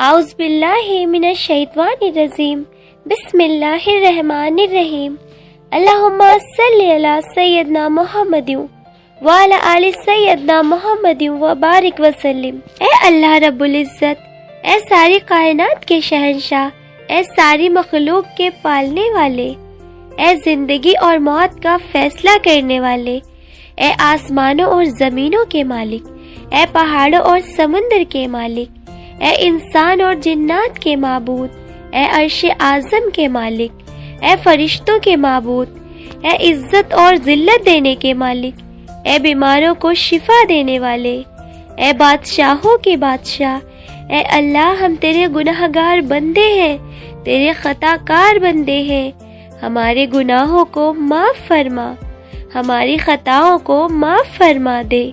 اعوذ باللہ من الشیطان الرجیم، بسم اللہ الرحمن الرحیم۔ اللہم صلی علی سیدنا محمد وعلی آل سیدنا محمد وبارک وسلم۔ اے اللہ رب العزت، اے ساری کائنات کے شہنشاہ، اے ساری مخلوق کے پالنے والے، اے زندگی اور موت کا فیصلہ کرنے والے، اے آسمانوں اور زمینوں کے مالک، اے پہاڑوں اور سمندر کے مالک، اے انسان اور جنات کے معبود، اے عرش اعظم کے مالک، اے فرشتوں کے معبود، اے عزت اور ذلت دینے کے مالک، اے بیماروں کو شفا دینے والے، اے بادشاہوں کے بادشاہ، اے اللہ ہم تیرے گناہگار بندے ہیں، تیرے خطا کار بندے ہیں، ہمارے گناہوں کو معاف فرما، ہماری خطاؤں کو معاف فرما دے۔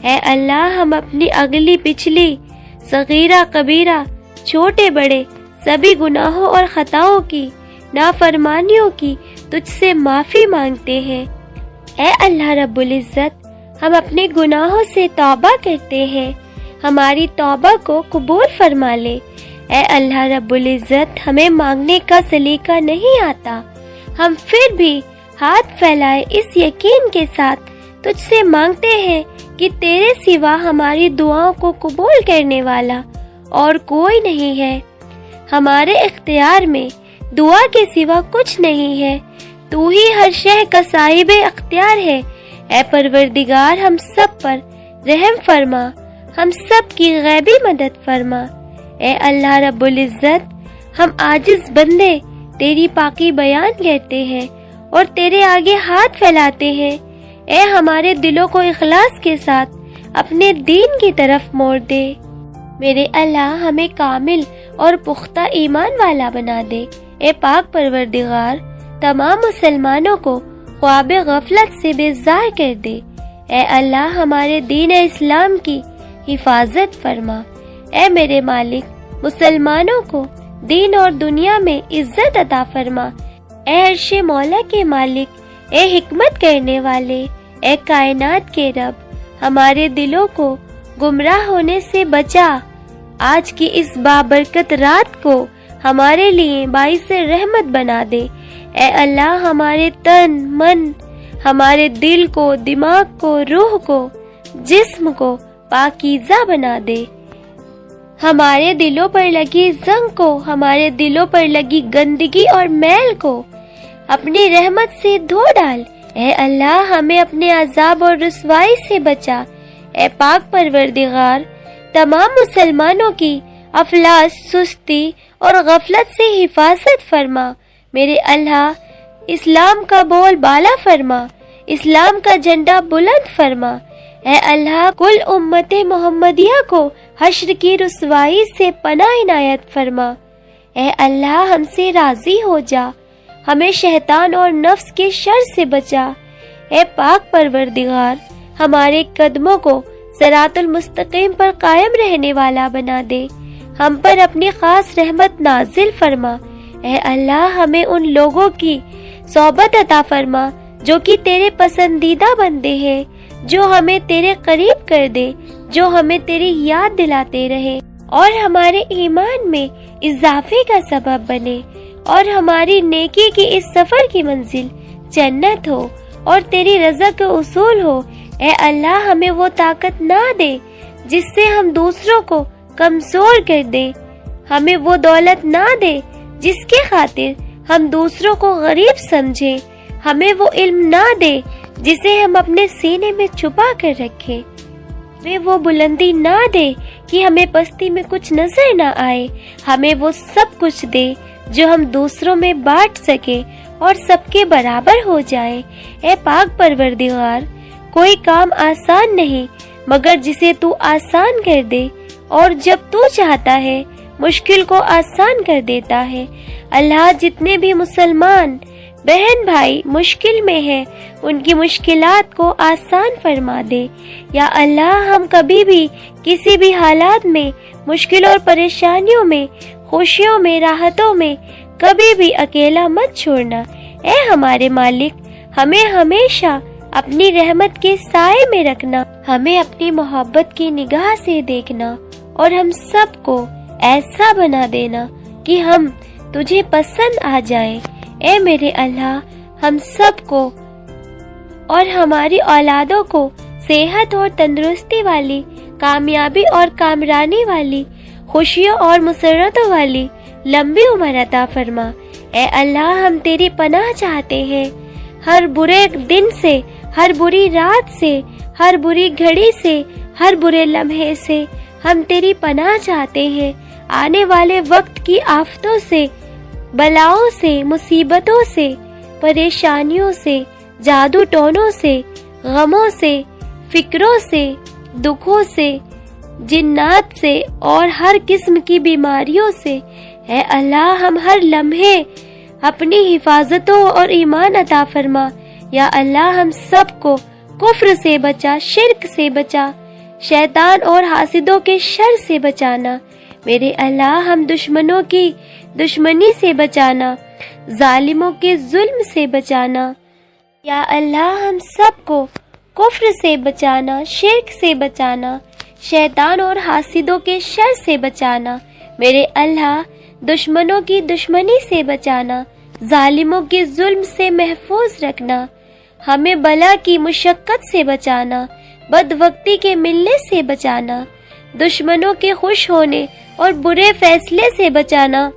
اے اللہ ہم اپنی اگلی پچھلی صغیرہ کبیرہ چھوٹے بڑے سبھی گناہوں اور خطاؤں کی نافرمانیوں کی تجھ سے معافی مانگتے ہیں۔ اے اللہ رب العزت، ہم اپنے گناہوں سے توبہ کرتے ہیں، ہماری توبہ کو قبول فرما لے۔ اے اللہ رب العزت، ہمیں مانگنے کا سلیقہ نہیں آتا، ہم پھر بھی ہاتھ پھیلائے اس یقین کے ساتھ تجھ سے مانگتے ہیں کہ تیرے سوا ہماری دعاؤں کو قبول کرنے والا اور کوئی نہیں ہے، ہمارے اختیار میں دعا کے سوا کچھ نہیں ہے، تو ہی ہر شے کا صاحب اختیار ہے۔ اے پروردگار، ہم سب پر رحم فرما، ہم سب کی غیبی مدد فرما۔ اے اللہ رب العزت، ہم عاجز بندے تیری پاکی بیان کرتے ہیں اور تیرے آگے ہاتھ پھیلاتے ہیں۔ اے ہمارے دلوں کو اخلاص کے ساتھ اپنے دین کی طرف موڑ دے۔ میرے اللہ، ہمیں کامل اور پختہ ایمان والا بنا دے۔ اے پاک پروردگار، تمام مسلمانوں کو خواب غفلت سے بیزار کر دے۔ اے اللہ، ہمارے دین اسلام کی حفاظت فرما۔ اے میرے مالک، مسلمانوں کو دین اور دنیا میں عزت عطا فرما۔ اے عرش مولا کے مالک، اے حکمت کرنے والے، اے کائنات کے رب، ہمارے دلوں کو گمراہ ہونے سے بچا۔ آج کی اس بابرکت رات کو ہمارے لیے باعث رحمت بنا دے۔ اے اللہ، ہمارے تن من، ہمارے دل کو، دماغ کو، روح کو، جسم کو پاکیزہ بنا دے۔ ہمارے دلوں پر لگی زنگ کو، ہمارے دلوں پر لگی گندگی اور میل کو اپنی رحمت سے دھو ڈال۔ اے اللہ، ہمیں اپنے عذاب اور رسوائی سے بچا۔ اے پاک پروردگار، تمام مسلمانوں کی افلاس، سستی اور غفلت سے حفاظت فرما۔ میرے اللہ، اسلام کا بول بالا فرما، اسلام کا جھنڈا بلند فرما۔ اے اللہ، کل امت محمدیہ کو حشر کی رسوائی سے پناہ عنایت فرما۔ اے اللہ، ہم سے راضی ہو جا، ہمیں شیطان اور نفس کے شر سے بچا۔ اے پاک پروردگار، ہمارے قدموں کو صراط المستقیم پر قائم رہنے والا بنا دے، ہم پر اپنی خاص رحمت نازل فرما۔ اے اللہ، ہمیں ان لوگوں کی صحبت عطا فرما جو کہ تیرے پسندیدہ بندے ہیں، جو ہمیں تیرے قریب کر دے، جو ہمیں تیری یاد دلاتے رہے اور ہمارے ایمان میں اضافے کا سبب بنے، اور ہماری نیکی کی اس سفر کی منزل جنت ہو اور تیری رضا کا اصول ہو۔ اے اللہ، ہمیں وہ طاقت نہ دے جس سے ہم دوسروں کو کمزور کر دیں، ہمیں وہ دولت نہ دے جس کے خاطر ہم دوسروں کو غریب سمجھیں، ہمیں وہ علم نہ دے جسے ہم اپنے سینے میں چھپا کر رکھیں، ہمیں وہ بلندی نہ دے کہ ہمیں پستی میں کچھ نظر نہ آئے، ہمیں وہ سب کچھ دے جو ہم دوسروں میں بانٹ سکے اور سب کے برابر ہو جائے۔ اے پاک پروردگار، کوئی کام آسان نہیں مگر جسے تو آسان کر دے، اور جب تو چاہتا ہے مشکل کو آسان کر دیتا ہے۔ اللہ، جتنے بھی مسلمان بہن بھائی مشکل میں ہیں، ان کی مشکلات کو آسان فرما دے۔ یا اللہ، ہم کبھی بھی کسی بھی حالات میں، مشکل اور پریشانیوں میں، خوشیوں میں، راحتوں میں کبھی بھی اکیلا مت چھوڑنا۔ اے ہمارے مالک، ہمیں ہمیشہ اپنی رحمت کے سائے میں رکھنا، ہمیں اپنی محبت کی نگاہ سے دیکھنا، اور ہم سب کو ایسا بنا دینا کہ ہم تجھے پسند آ جائیں۔ اے میرے اللہ، ہم سب کو اور ہماری اولادوں کو صحت اور تندرستی والی، کامیابی اور کامرانی والی، خوشیوں اور مسرتوں والی لمبی عمر عطا فرما۔ اے اللہ، ہم تیری پناہ چاہتے ہیں، ہر برے دن سے، ہر بری رات سے، ہر بری گھڑی سے، ہر برے لمحے سے ہم تیری پناہ چاہتے ہیں۔ آنے والے وقت کی آفتوں سے، بلاؤں سے، مصیبتوں سے، پریشانیوں سے، جادو ٹونوں سے، غموں سے، فکروں سے، دکھوں سے، جنات سے اور ہر قسم کی بیماریوں سے اے اللہ ہم ہر لمحے اپنی حفاظتوں اور ایمان عطا فرما۔ یا اللہ ہم سب کو کفر سے بچا، شرک سے بچا، شیطان اور حاسدوں کے شر سے بچانا۔ میرے اللہ ہم دشمنوں کی دشمنی سے بچانا، ظالموں کے ظلم سے بچانا۔ یا اللہ ہم سب کو کفر سے بچانا، شرک سے بچانا، شیطان اور حاسدوں کے شر سے بچانا۔ میرے اللہ دشمنوں کی دشمنی سے بچانا، ظالموں کے ظلم سے محفوظ رکھنا، ہمیں بلا کی مشقت سے بچانا، بد وقتی کے ملنے سے بچانا، دشمنوں کے خوش ہونے اور برے فیصلے سے بچانا۔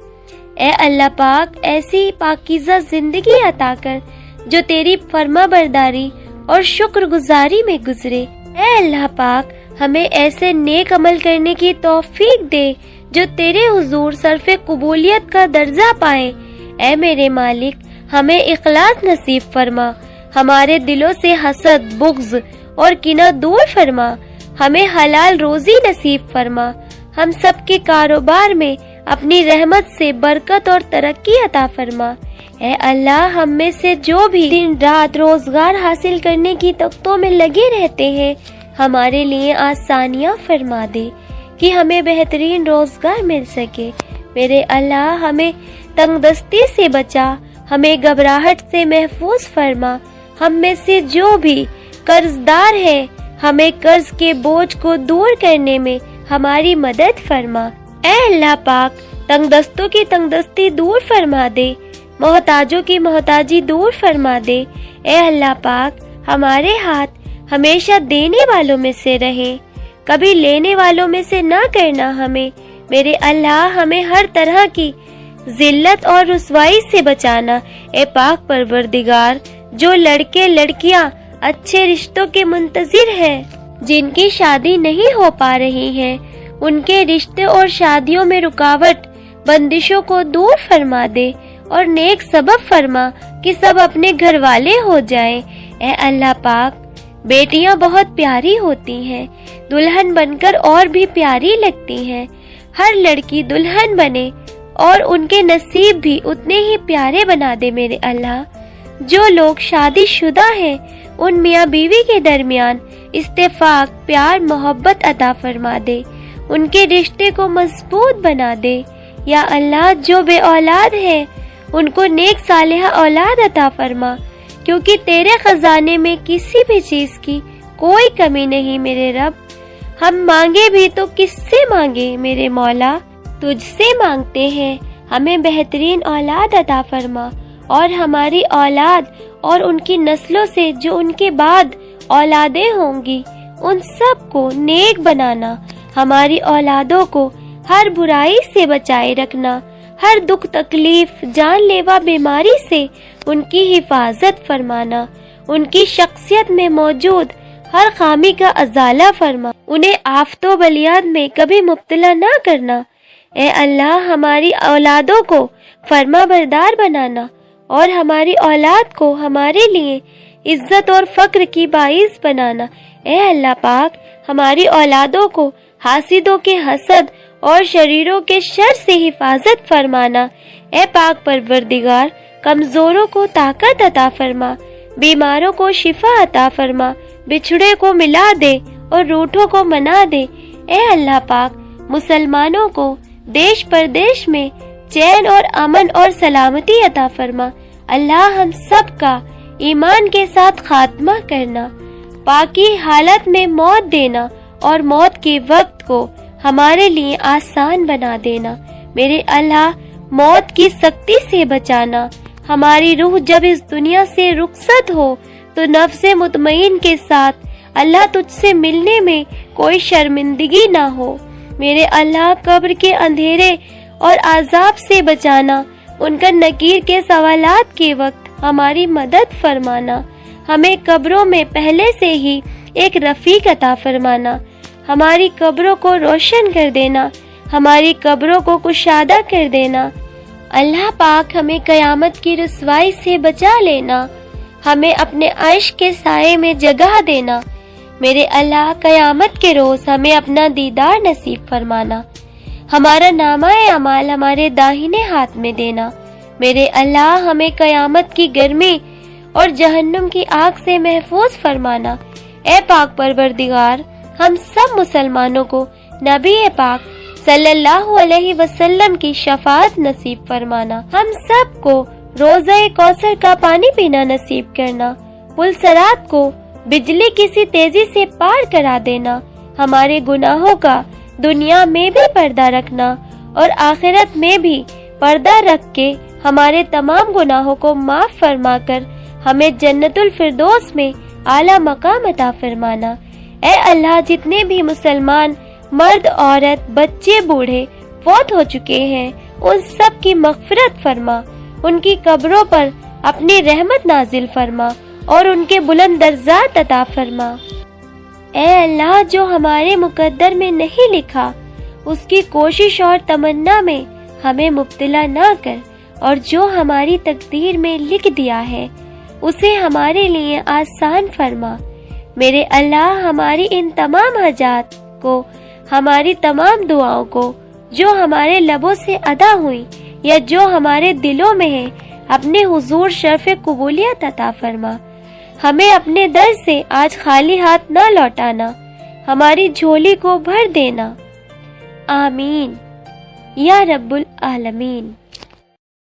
اے اللہ پاک ایسی پاکیزہ زندگی عطا کر جو تیری فرما برداری اور شکر گزاری میں گزرے۔ اے اللہ پاک ہمیں ایسے نیک عمل کرنے کی توفیق دے جو تیرے حضور صرف قبولیت کا درجہ پائے۔ اے میرے مالک ہمیں اخلاص نصیب فرما، ہمارے دلوں سے حسد، بغض اور کینہ دور فرما، ہمیں حلال روزی نصیب فرما، ہم سب کے کاروبار میں اپنی رحمت سے برکت اور ترقی عطا فرما۔ اے اللہ ہم میں سے جو بھی دن رات روزگار حاصل کرنے کی تختوں میں لگے رہتے ہیں ہمارے لیے آسانیاں فرما دے کہ ہمیں بہترین روزگار مل سکے۔ میرے اللہ ہمیں تنگ دستی سے بچا، ہمیں گھبراہٹ سے محفوظ فرما، ہم میں سے جو بھی قرض دار ہے ہمیں قرض کے بوجھ کو دور کرنے میں ہماری مدد فرما۔ اے اللہ پاک تنگ دستوں کی تنگ دستی دور فرما دے، محتاجوں کی محتاجی دور فرما دے۔ اے اللہ پاک ہمارے ہاتھ ہمیشہ دینے والوں میں سے رہے، کبھی لینے والوں میں سے نہ کرنا ہمیں۔ میرے اللہ ہمیں ہر طرح کی ذلت اور رسوائی سے بچانا۔ اے پاک پروردگار جو لڑکے لڑکیاں اچھے رشتوں کے منتظر ہیں، جن کی شادی نہیں ہو پا رہی ہے، ان کے رشتے اور شادیوں میں رکاوٹ بندشوں کو دور فرما دے اور نیک سبب فرما کہ سب اپنے گھر والے ہو جائیں۔ اے اللہ پاک بیٹیاں بہت پیاری ہوتی ہیں، دلہن بن کر اور بھی پیاری لگتی ہیں۔ ہر لڑکی دلہن بنے اور ان کے نصیب بھی اتنے ہی پیارے بنا دے میرے اللہ۔ جو لوگ شادی شدہ ہیں ان میاں بیوی کے درمیان اتفاق، پیار، محبت عطا فرما دے، ان کے رشتے کو مضبوط بنا دے۔ یا اللہ جو بے اولاد ہیں ان کو نیک صالحہ اولاد عطا فرما، کیونکہ تیرے خزانے میں کسی بھی چیز کی کوئی کمی نہیں میرے رب۔ ہم مانگے بھی تو کس سے مانگے میرے مولا، تجھ سے مانگتے ہیں، ہمیں بہترین اولاد عطا فرما، اور ہماری اولاد اور ان کی نسلوں سے جو ان کے بعد اولادیں ہوں گی ان سب کو نیک بنانا، ہماری اولادوں کو ہر برائی سے بچائے رکھنا، ہر دکھ تکلیف جان لیوا بیماری سے ان کی حفاظت فرمانا، ان کی شخصیت میں موجود ہر خامی کا ازالہ فرما، انہیں آفت و بلیات میں کبھی مبتلا نہ کرنا۔ اے اللہ ہماری اولادوں کو فرما بردار بنانا اور ہماری اولاد کو ہمارے لیے عزت اور فخر کی باعث بنانا۔ اے اللہ پاک ہماری اولادوں کو حاسدوں کے حسد اور شریروں کے شر سے حفاظت فرمانا۔ اے پاک پروردگار کمزوروں کو طاقت عطا فرما، بیماروں کو شفا عطا فرما، بچھڑے کو ملا دے اور روٹھوں کو منا دے۔ اے اللہ پاک مسلمانوں کو دیش پردیش میں چین اور امن اور سلامتی عطا فرما۔ اللہ ہم سب کا ایمان کے ساتھ خاتمہ کرنا، پاکی حالت میں موت دینا اور موت کے وقت کو ہمارے لیے آسان بنا دینا۔ میرے اللہ موت کی سختی سے بچانا۔ ہماری روح جب اس دنیا سے رخصت ہو تو نفس مطمئن کے ساتھ اللہ تجھ سے ملنے میں کوئی شرمندگی نہ ہو۔ میرے اللہ قبر کے اندھیرے اور عذاب سے بچانا۔ ان کا نکیر کے سوالات کے وقت ہماری مدد فرمانا۔ ہمیں قبروں میں پہلے سے ہی ایک رفیق عطا فرمانا۔ ہماری قبروں کو روشن کر دینا، ہماری قبروں کو کشادہ کر دینا۔ اللہ پاک ہمیں قیامت کی رسوائی سے بچا لینا، ہمیں اپنے عرش کے سائے میں جگہ دینا۔ میرے اللہ قیامت کے روز ہمیں اپنا دیدار نصیب فرمانا، ہمارا نامہ اعمال ہمارے داہنے ہاتھ میں دینا۔ میرے اللہ ہمیں قیامت کی گرمی اور جہنم کی آگ سے محفوظ فرمانا۔ اے پاک پروردگار، ہم سب مسلمانوں کو نبی پاک صلی اللہ علیہ وسلم کی شفاعت نصیب فرمانا۔ ہم سب کو روزہ کوثر کا پانی پینا نصیب کرنا۔ پل صراط کو بجلی کسی تیزی سے پار کرا دینا۔ ہمارے گناہوں کا دنیا میں بھی پردہ رکھنا اور آخرت میں بھی پردہ رکھ کے ہمارے تمام گناہوں کو معاف فرما کر ہمیں جنت الفردوس میں اعلیٰ مقام عطا فرمانا۔ اے اللہ، جتنے بھی مسلمان مرد عورت بچے بوڑھے فوت ہو چکے ہیں ان سب کی مغفرت فرما، ان کی قبروں پر اپنی رحمت نازل فرما اور ان کے بلند درجات عطا فرما۔ اے اللہ، جو ہمارے مقدر میں نہیں لکھا اس کی کوشش اور تمنا میں ہمیں مبتلا نہ کر، اور جو ہماری تقدیر میں لکھ دیا ہے اسے ہمارے لیے آسان فرما۔ میرے اللہ، ہماری ان تمام حاجات کو، ہماری تمام دعاؤں کو جو ہمارے لبوں سے ادا ہوئی یا جو ہمارے دلوں میں ہے، اپنے حضور شرف قبولیت عطا فرما۔ ہمیں اپنے در سے آج خالی ہاتھ نہ لوٹانا، ہماری جھولی کو بھر دینا۔ آمین یا رب العالمین۔